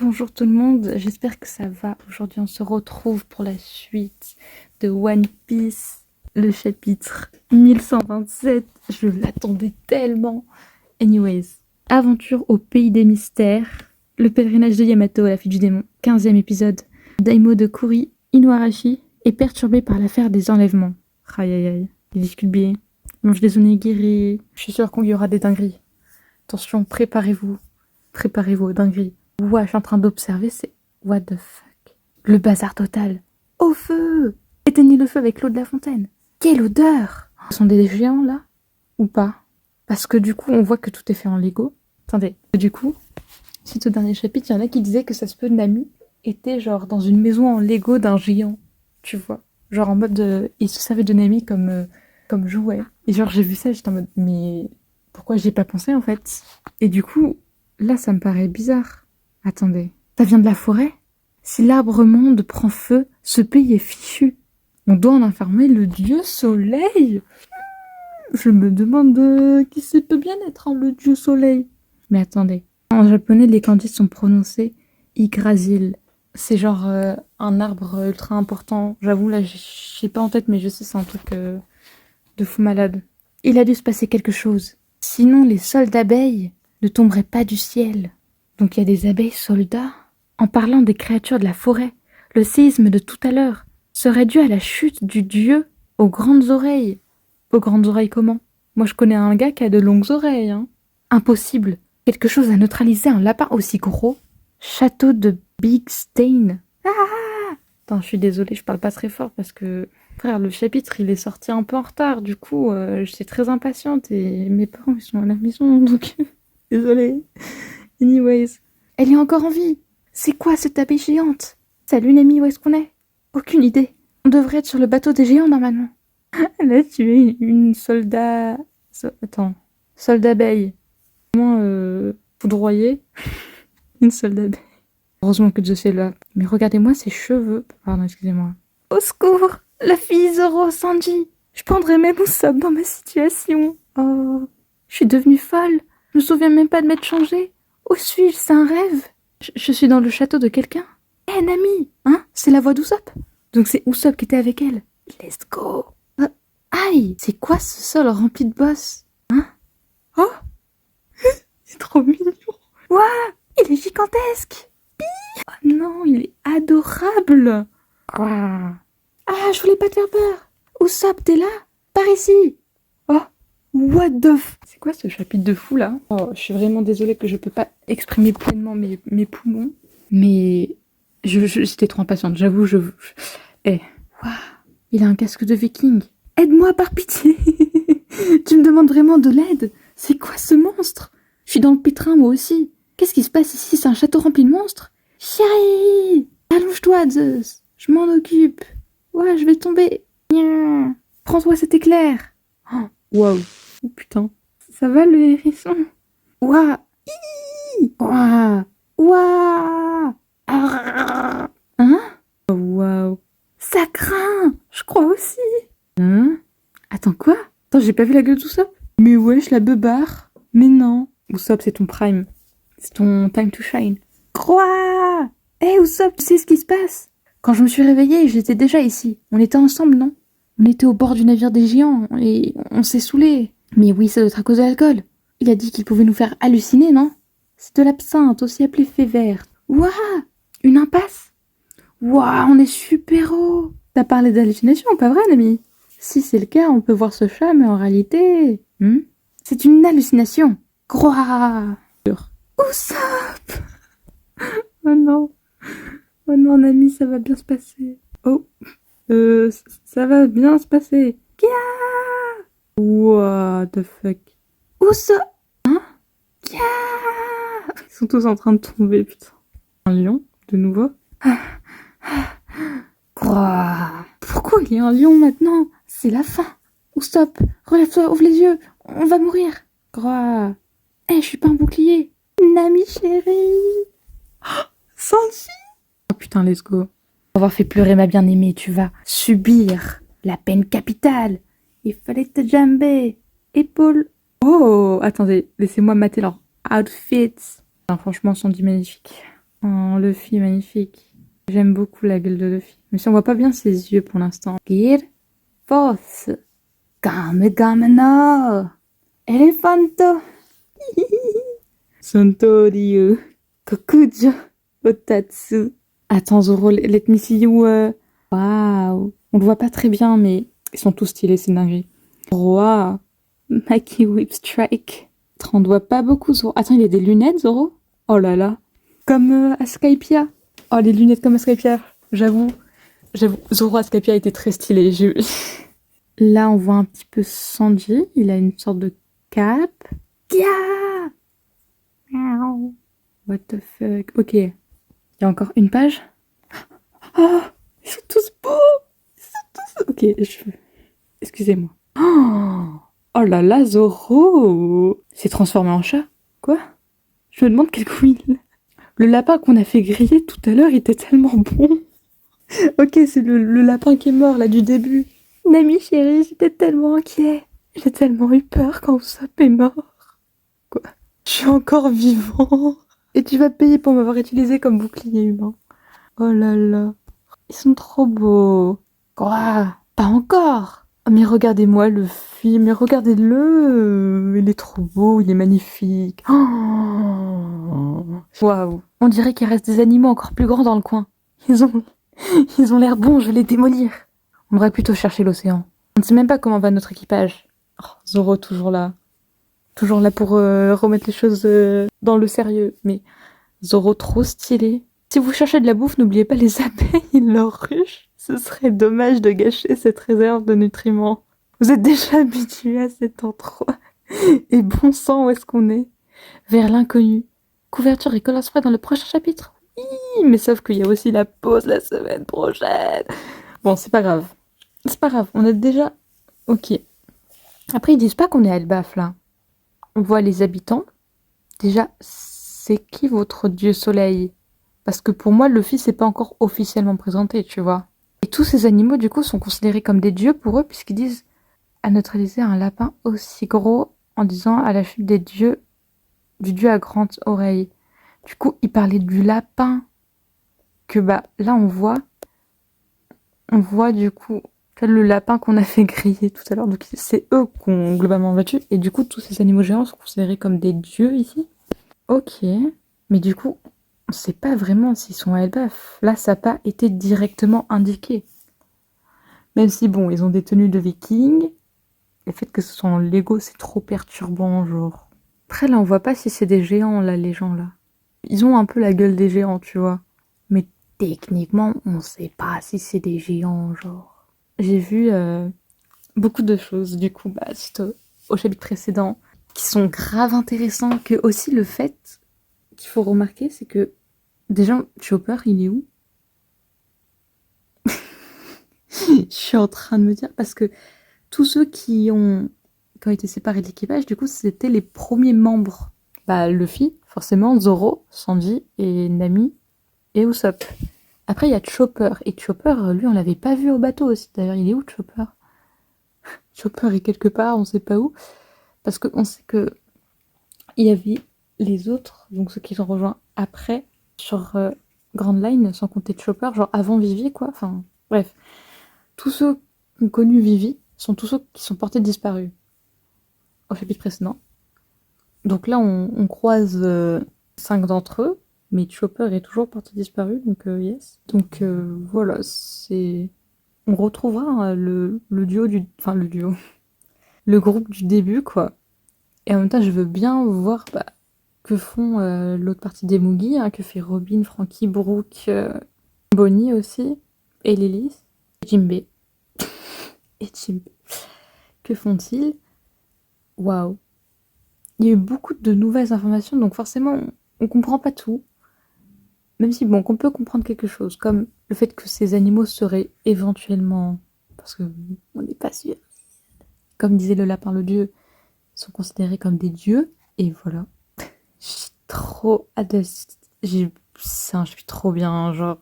Bonjour tout le monde, j'espère que ça va. Aujourd'hui on se retrouve pour la suite de One Piece, le chapitre 1127. Je l'attendais tellement. Anyways, aventure au pays des mystères, le pèlerinage de Yamato à la fille du démon, 15e épisode. Daimo de Kuri Inuarashi est perturbé par l'affaire des enlèvements. Aïe aïe aïe, il discute bien, il mange des onigiri. Je suis sûre qu'il y aura des dingueries. Attention, préparez-vous aux dingueries. Ouais, je suis en train d'observer, c'est what the fuck. Le bazar total. Au feu! Éteignez le feu avec l'eau de la fontaine. Quelle odeur! Ce sont des géants là? Ou pas? Parce que du coup, on voit que tout est fait en Lego. Attendez, du coup, suite au dernier chapitre, il y en a qui disaient que ça se peut Nami était genre dans une maison en Lego d'un géant. Tu vois? Genre en mode. Il se servait de Nami comme jouet. Et genre, j'ai vu ça, j'étais en mode. Mais pourquoi j'y ai pas pensé en fait? Et du coup, là, ça me paraît bizarre. Attendez, ça vient de la forêt? Si l'arbre monde prend feu, ce pays est fichu. On doit en informer le dieu soleil. Je me demande qui ça peut bien être, le dieu soleil. Mais attendez, en japonais, les kanji sont prononcés Yggdrasil. C'est genre un arbre ultra important. J'avoue, là, j'ai pas en tête, mais je sais, c'est un truc de fou malade. Il a dû se passer quelque chose. Sinon, les sols d'abeilles ne tomberaient pas du ciel. Donc il y a des abeilles soldats. En parlant des créatures de la forêt, le séisme de tout à l'heure serait dû à la chute du dieu aux grandes oreilles. Aux grandes oreilles comment? Moi je connais un gars qui a de longues oreilles. Hein. Impossible. Quelque chose à neutraliser un lapin aussi gros. Château de Big Stain. Ah! Attends, je suis désolée, je parle pas très fort parce que... Frère, le chapitre il est sorti un peu en retard. Du coup, j'étais très impatiente et mes parents ils sont à la maison donc... Désolée. Anyways, elle est encore en vie. C'est quoi cette abeille géante? Salut Nami, où est-ce qu'on est? Aucune idée. On devrait être sur le bateau des géants normalement. Elle a tué une soldat... Soldat abeille. Comment foudroyer une soldat abeille. Heureusement que Joss est là. Mais regardez-moi ses cheveux. Pardon, excusez-moi. Au secours! La fille Zoro Sanji! Je prendrais même Usopp dans ma situation. Oh, je suis devenue folle. Je me souviens même pas de m'être changée. Où suis-je? C'est un rêve? Je suis dans le château de quelqu'un? Hé, Nami! Hein? C'est la voix d'Usopp? Donc c'est Usopp qui était avec elle. Let's go! Aïe! C'est quoi ce sol rempli de boss? Hein? Oh! C'est trop mignon! Ouah! Il est gigantesque! Oh non, il est adorable! Ah, je voulais pas te faire peur! Usopp, t'es là? Par ici! Oh! What the f... C'est quoi ce chapitre de fou là? Oh, je suis vraiment désolée que je peux pas exprimer pleinement mes poumons. Mais j'étais trop impatiente, j'avoue, Eh, waouh, il a un casque de viking. Aide-moi par pitié. Tu me demandes vraiment de l'aide? C'est quoi ce monstre? Je suis dans le pétrin moi aussi. Qu'est-ce qui se passe ici? C'est un château rempli de monstres? Chérie! Allonge-toi, Zeus. Je m'en occupe. Ouais, je vais tomber. Prends-toi cet éclair. Oh, waouh. Oh putain. Ça va le hérisson? Ouah! Ouah! Ouah! Hein? Oh, waouh! Ça craint! Je crois aussi! Hein? Attends, quoi? Attends, j'ai pas vu la gueule d'Usopp? Mais wesh, la beubare! Mais non! Usopp, c'est ton prime. C'est ton time to shine. Quoi? Hé, Usopp, tu sais ce qui se passe? Quand je me suis réveillée, j'étais déjà ici. On était ensemble, non? On était au bord du navire des géants et on s'est saoulés. Mais oui, ça doit être à cause de l'alcool. Il a dit qu'il pouvait nous faire halluciner, non? C'est de l'absinthe, aussi appelé fée verte. Ouah! Une impasse? Ouah, on est super haut! T'as parlé d'hallucination, pas vrai, Nami? Si c'est le cas, on peut voir ce chat, mais en réalité... c'est une hallucination. Croix! Usopp! Oh non! Oh non, Nami, ça va bien se passer. Oh! Ça va bien se passer. Kia! What the fuck? Usopp! Hein? Kia! Ils sont tous en train de tomber, putain. Un lion, de nouveau. Quoi? Pourquoi il y a un lion maintenant? C'est la fin. Usopp, relève-toi, ouvre les yeux. On va mourir. Quoi? Je suis pas un bouclier. Nami chérie. Sanji. Oh putain, let's go. Avoir fait pleurer ma bien-aimée, tu vas subir la peine capitale. Il fallait te jamber. Épaule. Oh, attendez, laissez-moi mater leur outfit. Non, franchement, Sanji magnifique. Oh, Luffy, magnifique. J'aime beaucoup la gueule de Luffy. Même si on voit pas bien ses yeux pour l'instant. Gear Force Game Game no Elefanto Sontoryu Kokujo Otatsu. Attends, Zoro, let me see you. Waouh. On le voit pas très bien, mais ils sont tous stylés, c'est dingue. Waouh. Maki Whip Strike. On ne voit pas beaucoup, Zoro. Attends, il a des lunettes, Zoro? Oh là là. Comme Asclepia. Oh, les lunettes comme Asclepia. J'avoue. Zoro Asclepia était très stylé. Là, on voit un petit peu Sanji. Il a une sorte de cape. Yeah. What the fuck. Ok. Il y a encore une page. Oh, ils sont tous beaux. Ok, excusez-moi. Oh là là, Zoro. Il s'est transformé en chat. Quoi? Je me demande quel coup il a. Le lapin qu'on a fait griller tout à l'heure, il était tellement bon. Ok, c'est le lapin qui est mort, là, du début. Nami chérie, j'étais tellement inquiet. J'ai tellement eu peur quand Usopp est mort. Quoi? Je suis encore vivant. Et tu vas payer pour m'avoir utilisé comme bouclier humain. Oh là là. Ils sont trop beaux. Quoi? Pas encore. Oh, mais regardez-moi le film, mais regardez-le. Il est trop beau, il est magnifique. Oh. Waouh. On dirait qu'il reste des animaux encore plus grands dans le coin. Ils ont, ils ont l'air bons, je vais les démolir. On devrait plutôt chercher l'océan. On ne sait même pas comment va notre équipage. Oh, Zoro toujours là. Toujours là pour remettre les choses dans le sérieux. Mais Zoro trop stylé. Si vous cherchez de la bouffe, n'oubliez pas les abeilles et leurs ruches. Ce serait dommage de gâcher cette réserve de nutriments. Vous êtes déjà habitués à cet endroit. Et bon sang, où est-ce qu'on est? Vers l'inconnu. Couverture et couleur spray dans le prochain chapitre. Oui, mais sauf qu'il y a aussi la pause la semaine prochaine. Bon, c'est pas grave. C'est pas grave, on a déjà... Ok. Après, ils disent pas qu'on est à Elbaf, là. On voit les habitants. Déjà, c'est qui votre dieu soleil? Parce que pour moi, Luffy s'est pas encore officiellement présenté, tu vois. Et tous ces animaux, du coup, sont considérés comme des dieux pour eux, puisqu'ils disent à neutraliser un lapin aussi gros en disant à la chute des dieux, du dieu à grande oreille. Du coup, ils parlaient du lapin que, bah, là, on voit du coup le lapin qu'on a fait griller tout à l'heure. Donc, c'est eux qu'on globalement battu. Et du coup, tous ces animaux géants sont considérés comme des dieux ici. Ok. Mais du coup, on sait pas vraiment s'ils sont à Elbaf. Là, ça n'a pas été directement indiqué. Même si, bon, ils ont des tenues de vikings. Le fait que ce soit en Lego, c'est trop perturbant, genre. Après, là, on voit pas si c'est des géants, là, les gens, là. Ils ont un peu la gueule des géants, tu vois. Mais techniquement, on sait pas si c'est des géants, genre. J'ai vu beaucoup de choses, du coup, bah, suite au chapitre précédent, qui sont grave intéressants. Que aussi, le fait qu'il faut remarquer, c'est que déjà, Chopper, il est où? Je suis en train de me dire, parce que tous ceux qui ont été séparés de l'équipage, du coup, c'était les premiers membres. Bah, Luffy, forcément, Zoro, Sanji et Nami et Usopp. Après, il y a Chopper. Et Chopper, lui, on l'avait pas vu au bateau aussi. D'ailleurs, il est où, Chopper? Chopper est quelque part, on sait pas où. Parce qu'on sait que il y avait les autres, donc ceux qui ont rejoint après, sur Grand Line, sans compter Chopper, genre avant Vivi, quoi. Enfin, bref. Tous ceux qui ont connu Vivi sont tous ceux qui sont portés disparus au chapitre précédent. Donc là, on croise 5 d'entre eux, mais Chopper est toujours porté disparu, donc yes. Donc voilà, c'est... On retrouvera le duo du... Enfin, le duo. Le groupe du début, quoi. Et en même temps, je veux bien voir bah, que font l'autre partie des Mugi, hein, que fait Robin, Frankie, Brooke, Bonnie aussi, et Lilith, et Jinbei. Et Jinbei. Que font-ils? Waouh. Il y a eu beaucoup de nouvelles informations, donc forcément, on comprend pas tout. Même si, bon, qu'on peut comprendre quelque chose, comme le fait que ces animaux seraient éventuellement, parce que on n'est pas sûr, comme disait le lapin le dieu, sont considérés comme des dieux, et voilà. J'ai trop hâte de... je suis trop bien, genre,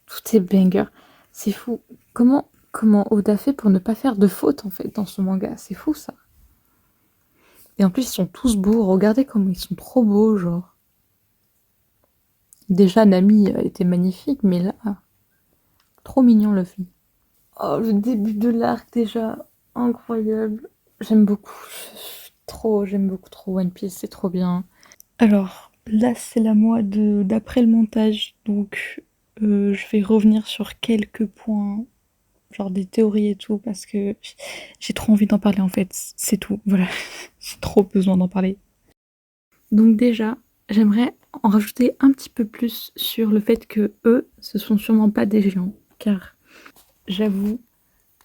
tout est banger. C'est fou. Comment Oda fait pour ne pas faire de faute, en fait, dans ce manga? C'est fou, ça. Et en plus, ils sont tous beaux. Regardez comment ils sont trop beaux, genre. Déjà, Nami était magnifique, mais là, trop mignon le film. Oh, le début de l'arc déjà, incroyable. J'aime beaucoup, j'aime beaucoup trop One Piece, c'est trop bien. Alors, là, c'est la moi d'après le montage, donc je vais revenir sur quelques points, genre des théories et tout, parce que j'ai trop envie d'en parler en fait, c'est tout, voilà, j'ai trop besoin d'en parler. Donc déjà, j'aimerais en rajouter un petit peu plus sur le fait que eux, ce sont sûrement pas des géants, car j'avoue,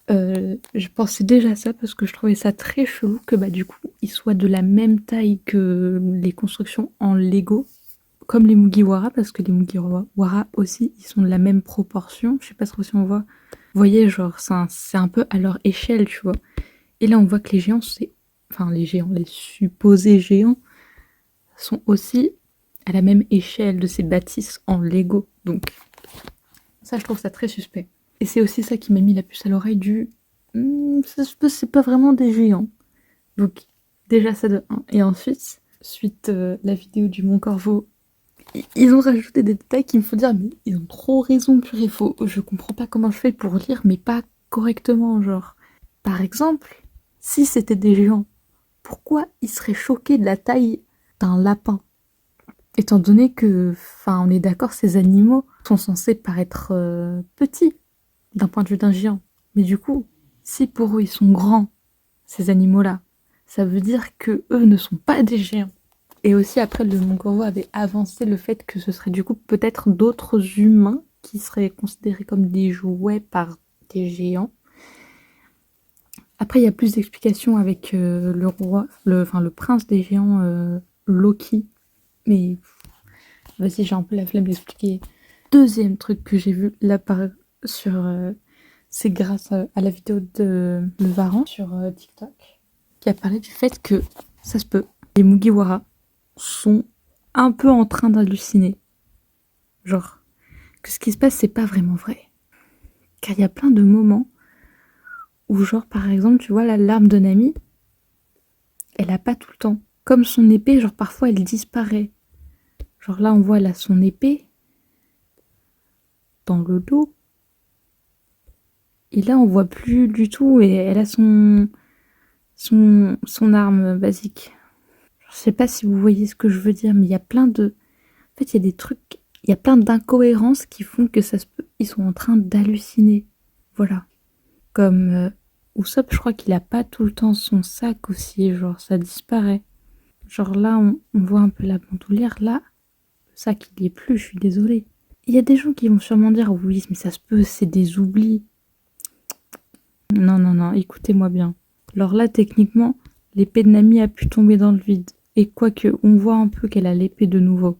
je pensais déjà ça parce que je trouvais ça très chelou que bah du coup ils soient de la même taille que les constructions en Lego, comme les Mugiwara, parce que les Mugiwara aussi ils sont de la même proportion. Je sais pas trop si on voit. Vous voyez, genre c'est un peu à leur échelle, tu vois. Et là on voit que les géants, enfin les géants, les supposés géants sont aussi à la même échelle de ces bâtisses en Lego. Donc ça je trouve ça très suspect. Et c'est aussi ça qui m'a mis la puce à l'oreille du ça se peut, c'est pas vraiment des géants. Donc, déjà ça de 1. Et ensuite, suite la vidéo du Mont Corvo, ils ont rajouté des détails qui me font dire, mais ils ont trop raison, purée, je comprends pas comment je fais pour lire, mais pas correctement, genre. Par exemple, si c'était des géants, pourquoi ils seraient choqués de la taille d'un lapin? Étant donné que, enfin, on est d'accord, ces animaux sont censés paraître petits d'un point de vue d'un géant. Mais du coup, si pour eux ils sont grands, ces animaux-là, ça veut dire que eux ne sont pas des géants. Et aussi après, le Mont Corvo avait avancé le fait que ce serait du coup peut-être d'autres humains qui seraient considérés comme des jouets par des géants. Après, il y a plus d'explications avec le roi, enfin le prince des géants, Loki. Mais vas-y, j'ai un peu la flemme d'expliquer. Deuxième truc que j'ai vu là sur, c'est grâce à la vidéo de Le Varan sur TikTok, qui a parlé du fait que ça se peut. Les Mugiwara sont un peu en train d'halluciner. Genre, que ce qui se passe, c'est pas vraiment vrai. Car il y a plein de moments où, genre, par exemple, tu vois, l'arme de Nami, elle a pas tout le temps. Comme son épée, genre, parfois, elle disparaît. Genre, là, on voit, là, son épée dans le dos. Et là, on voit plus du tout. Et elle a son arme basique. Je sais pas si vous voyez ce que je veux dire, mais il y a plein de... En fait, il y a des trucs... Il y a plein d'incohérences qui font que ça se peut... Ils sont en train d'halluciner. Voilà. Comme Usopp, je crois qu'il a pas tout le temps son sac aussi, genre ça disparaît. Genre là, on voit un peu la bandoulière, là, le sac il y est plus, je suis désolée. Il y a des gens qui vont sûrement dire oui, mais ça se peut, c'est des oublis. Non, non, non, écoutez-moi bien. Alors là, techniquement, l'épée de Nami a pu tomber dans le vide. Et quoique, on voit un peu qu'elle a l'épée de nouveau.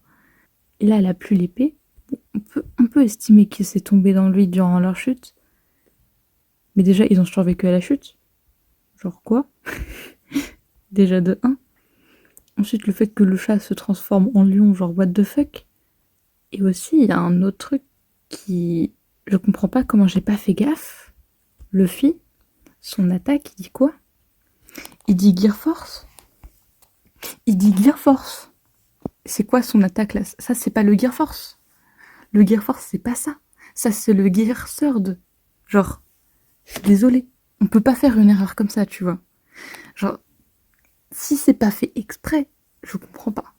Et là, elle a plus l'épée. On peut estimer que c'est tombé dans le vide durant leur chute. Mais déjà, ils ont survécu à la chute. Genre quoi? Déjà de 1. Ensuite, le fait que le chat se transforme en lion, genre what the fuck. Et aussi, il y a un autre truc qui... Je comprends pas comment j'ai pas fait gaffe. Luffy, son attaque, il dit quoi? Il dit Gear Force. Il dit Gear Force. C'est quoi son attaque là? Ça, c'est pas le Gear Force. Le Gear Force, c'est pas ça. Ça, c'est le Gear Third. Genre, je suis désolée. On peut pas faire une erreur comme ça, tu vois. Genre, si c'est pas fait exprès, je comprends pas.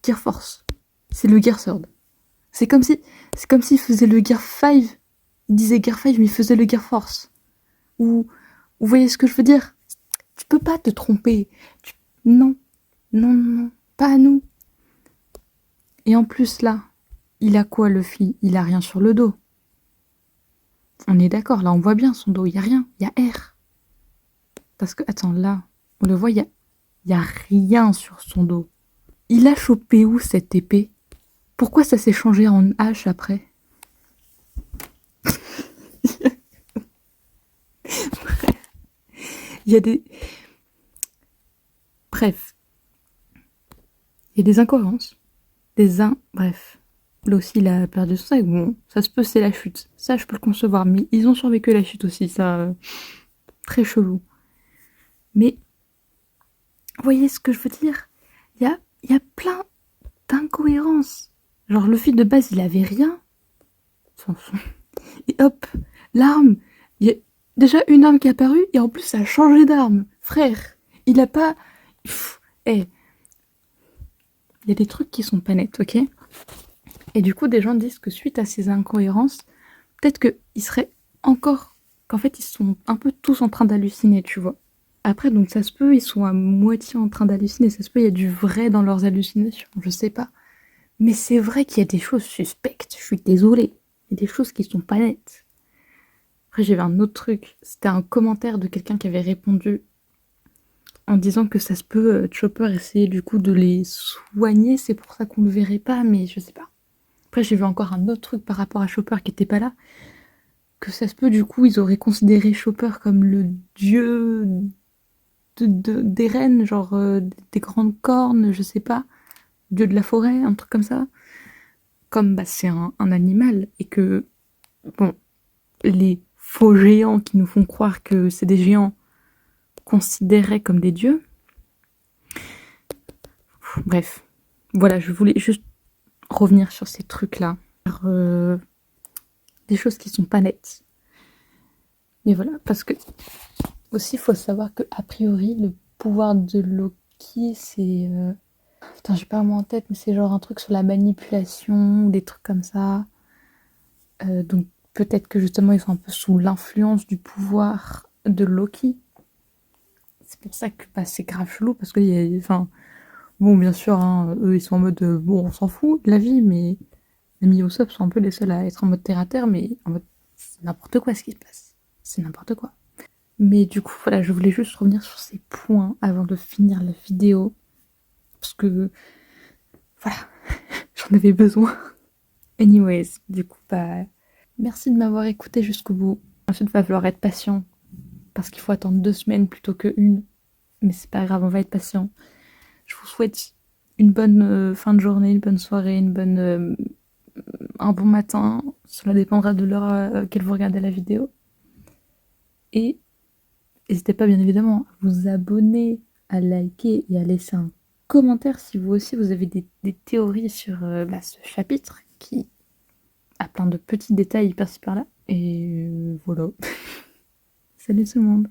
Gear Force. C'est le Gear Third. C'est comme s'il faisait le Gear 5. Il disait Gear 5, mais il faisait le Gear Force. Ou, vous voyez ce que je veux dire? Tu peux pas te tromper. Non, non, non, pas à nous. Et en plus, là, il a quoi, Luffy? Il a rien sur le dos. On est d'accord, là, on voit bien son dos. Il y a rien, il y a R. Parce que, attends, là, on le voit, y a rien sur son dos. Il a chopé où, cette épée? Pourquoi ça s'est changé en hache après? Il y a des... Bref. Il y a des incohérences. Bref. Là aussi, il a perdu son sac. Bon, ça se peut, c'est la chute. Ça, je peux le concevoir. Mais ils ont survécu à la chute aussi. Ça, très chelou. Mais, vous voyez ce que je veux dire? Il y a plein d'incohérence. Genre, Luffy de base, il avait rien. Et hop, l'arme. Il y a déjà une arme qui est apparue et en plus, ça a changé d'arme. Frère, il a pas. Eh, il y a des trucs qui sont pas nets, ok? Et du coup, des gens disent que suite à ces incohérences, peut-être qu'ils seraient encore. Qu'en fait, ils sont un peu tous en train d'halluciner, tu vois. Après, donc ça se peut, ils sont à moitié en train d'halluciner, ça se peut, il y a du vrai dans leurs hallucinations, je sais pas. Mais c'est vrai qu'il y a des choses suspectes, je suis désolée. Il y a des choses qui sont pas nettes. Après, j'ai vu un autre truc, c'était un commentaire de quelqu'un qui avait répondu en disant que ça se peut, Chopper essayait du coup de les soigner, c'est pour ça qu'on le verrait pas, mais je sais pas. Après, j'ai vu encore un autre truc par rapport à Chopper qui était pas là, que ça se peut, du coup, ils auraient considéré Chopper comme le dieu des rennes, genre des grandes cornes, je sais pas, dieu de la forêt, un truc comme ça. Comme bah, c'est un animal et que, bon, les faux géants qui nous font croire que c'est des géants considérés comme des dieux. Bref, voilà, je voulais juste revenir sur ces trucs-là. Des choses qui sont pas nettes. Mais voilà, parce que aussi, il faut savoir que a priori, le pouvoir de Loki, c'est... Putain, j'ai pas vraiment en tête, mais c'est genre un truc sur la manipulation, des trucs comme ça. Donc peut-être que justement, ils sont un peu sous l'influence du pouvoir de Loki. C'est pour ça que bah, c'est grave chelou, parce que, enfin, bon, bien sûr, hein, eux, ils sont en mode, bon, on s'en fout de la vie, mais les Miyosop sont un peu les seuls à être en mode terre-à-terre, mais en mode, c'est n'importe quoi ce qui se passe. C'est n'importe quoi. Mais du coup, voilà, je voulais juste revenir sur ces points avant de finir la vidéo. Parce que, voilà, j'en avais besoin. Anyways, du coup, bah, merci de m'avoir écouté jusqu'au bout. Ensuite, il va falloir être patient. Parce qu'il faut attendre 2 semaines plutôt que 1. Mais c'est pas grave, on va être patient. Je vous souhaite une bonne fin de journée, une bonne soirée, un bon matin. Cela dépendra de l'heure à laquelle vous regardez la vidéo. Et n'hésitez pas bien évidemment à vous abonner, à liker et à laisser un commentaire si vous aussi vous avez des théories sur bah, ce chapitre qui a plein de petits détails par-ci par-là. Et voilà. Salut tout le monde.